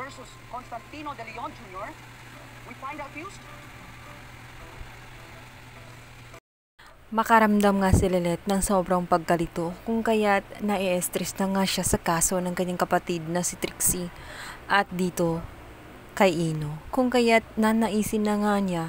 versus Constantino De Leon Jr., we find out fused. Makaramdam nga si Lilet ng sobrang pagkalito kung kaya't nai-stress na nga siya sa kaso ng kanyang kapatid na si Trixie at dito kay Ino. Kung kaya't nanaisin na nga niya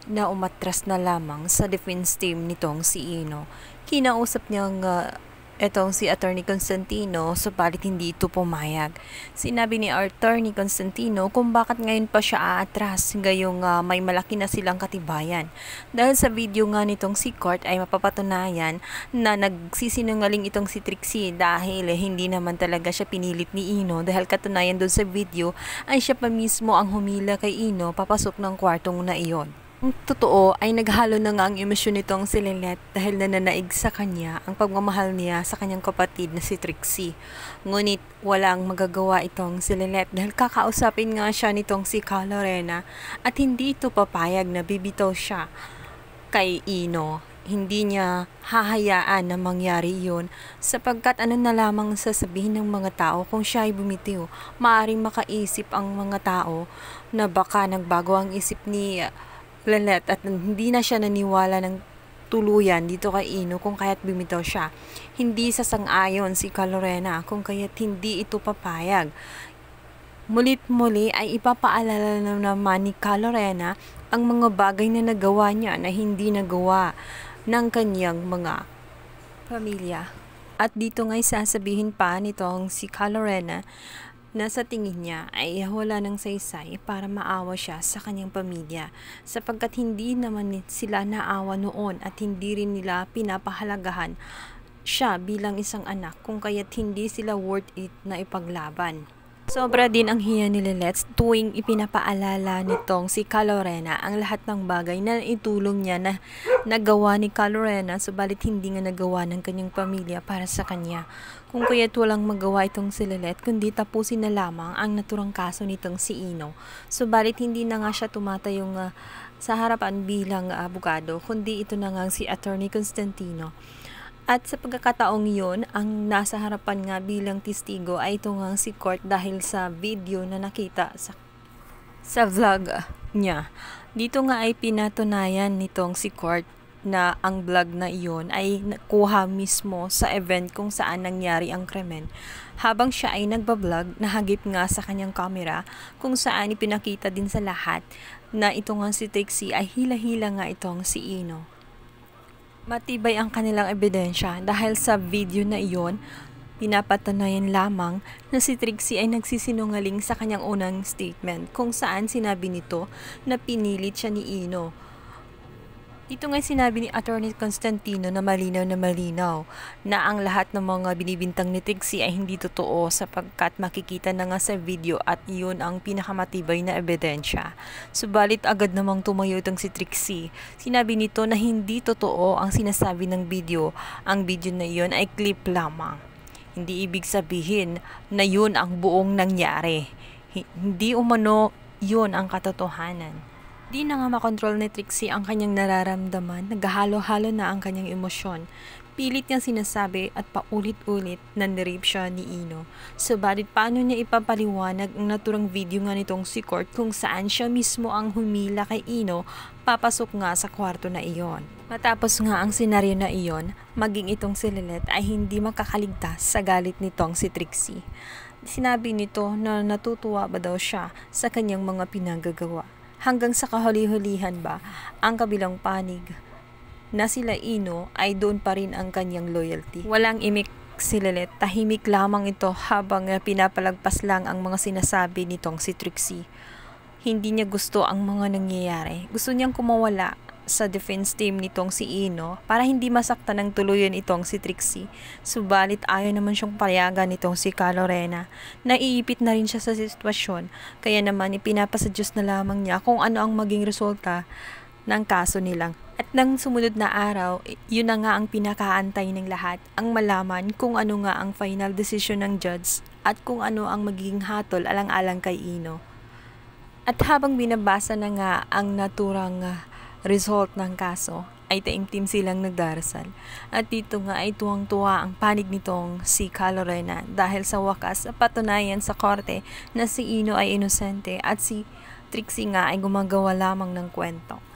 na umatras na lamang sa defense team nitong si Ino. Kinausap niya nga etong si Attorney Constantino, subalit hindi ito pumayag. Sinabi ni Attorney Constantino kung bakit ngayon pa siya aatras, gayong may malaki na silang katibayan. Dahil sa video nga nitong si Court ay mapapatunayan na nagsisinungaling itong si Trixie dahil hindi naman talaga siya pinilit ni Ino, dahil katunayan doon sa video ay siya pa mismo ang humila kay Ino papasok ng kwartong na iyon. Ang totoo ay naghalo na nga ang emosyon nitong si Lilet dahil nananaig sa kanya ang pagmamahal niya sa kanyang kapatid na si Trixie. Ngunit walang magagawa itong si Lilet dahil kakausapin nga siya nitong si Calorena at hindi ito papayag na bibitaw siya kay Ino. Hindi niya hahayaan na mangyari yun sapagkat ano na lamang sasabihin ng mga tao kung siya ay bumitiw. Maaring makaisip ang mga tao na baka nagbago ang isip ni Lilet at hindi na siya naniwala ng tuluyan dito kay Ino kung kaya't bumitaw siya. Hindi sasang-ayon si Calorena kung kaya't hindi ito papayag. Mulit-muli ay ipapaalala na naman ni Calorena ang mga bagay na nagawa niya na hindi nagawa ng kanyang mga pamilya. At dito nga'y sasabihin pa nitong si Calorena na sa tingin niya ay wala ng saysay para maawa siya sa kanyang pamilya sapagkat hindi naman sila naawa noon at hindi rin nila pinapahalagahan siya bilang isang anak kung kaya't hindi sila worth it na ipaglaban. Sobra din ang hiya ni Lilet tuwing ipinapaalala nitong si Calorena ang lahat ng bagay na itulong niya na nagawa ni Calorena subalit hindi nga nagawa ng kanyang pamilya para sa kanya. Kung kaya't walang magawa itong si Lilet kundi tapusin na lamang ang naturang kaso nitong si Ino. Subalit hindi na nga siya tumatayong sa harapan bilang abogado kundi ito na nga si Attorney Constantino. At sa pagkakataong yun, ang nasa harapan nga bilang testigo ay ito nga si Court dahil sa video na nakita sa vlog niya. Dito nga ay pinatunayan nitong si Court na ang vlog na iyon ay nakuha mismo sa event kung saan nangyari ang krimen. Habang siya ay nagbablog, nahagip nga sa kanyang camera kung saan ipinakita din sa lahat na ito nga si Trixie ay hila-hila nga itong si Ino. Matibay ang kanilang ebidensya dahil sa video na iyon, pinapatunayan lamang na si Trixie ay nagsisinungaling sa kanyang unang statement kung saan sinabi nito na pinilit siya ni Ino. Dito nga sinabi ni Attorney Constantino na malinaw na ang lahat ng mga binibintang ni Trixie ay hindi totoo sapagkat makikita na nga sa video at yun ang pinakamatibay na ebidensya. Subalit agad namang tumayo itong si Trixie. Sinabi nito na hindi totoo ang sinasabi ng video. Ang video na iyon ay clip lamang. Hindi ibig sabihin na yun ang buong nangyari. Hindi umano yun ang katotohanan. Di na nga makontrol ni Trixie ang kanyang nararamdaman, naghahalo-halo na ang kanyang emosyon. Pilit niyang sinasabi at paulit-ulit na nirape siya ni Ino. Subalit paano niya ipapaliwanag ang naturang video nga nitong si Court kung saan siya mismo ang humila kay Ino papasok nga sa kwarto na iyon. Matapos nga ang senaryo na iyon, maging itong si Lilet ay hindi makakaligtas sa galit nitong si Trixie. Sinabi nito na natutuwa ba daw siya sa kanyang mga pinagagawa. Hanggang sa kahuli-hulihan ba, ang kabilang panig na sila Ino ay doon pa rin ang kanyang loyalty. Walang imik si Lilet, tahimik lamang ito habang pinapalagpas lang ang mga sinasabi nitong si Trixie. Hindi niya gusto ang mga nangyayari. Gusto niyang kumawala sa defense team nitong si Ino para hindi masaktan ng tuluyan itong si Trixie. Subalit ayaw naman siyang payagan nitong si Calorena. Naiipit na rin siya sa sitwasyon, kaya naman ipinapasa Diyos na lamang niya kung ano ang maging resulta ng kaso nilang. At nang sumunod na araw, yun na nga ang pinakaantay ng lahat, ang malaman kung ano nga ang final decision ng judge at kung ano ang magiging hatol alang-alang kay Ino. At habang binabasa na nga ang naturang result ng kaso, ay taimtim silang nagdarasal. At dito nga ay tuwang-tuwa ang panig nitong si Calorena dahil sa wakas patunayan sa korte na si Ino ay inosente at si Trixie nga ay gumagawa lamang ng kwento.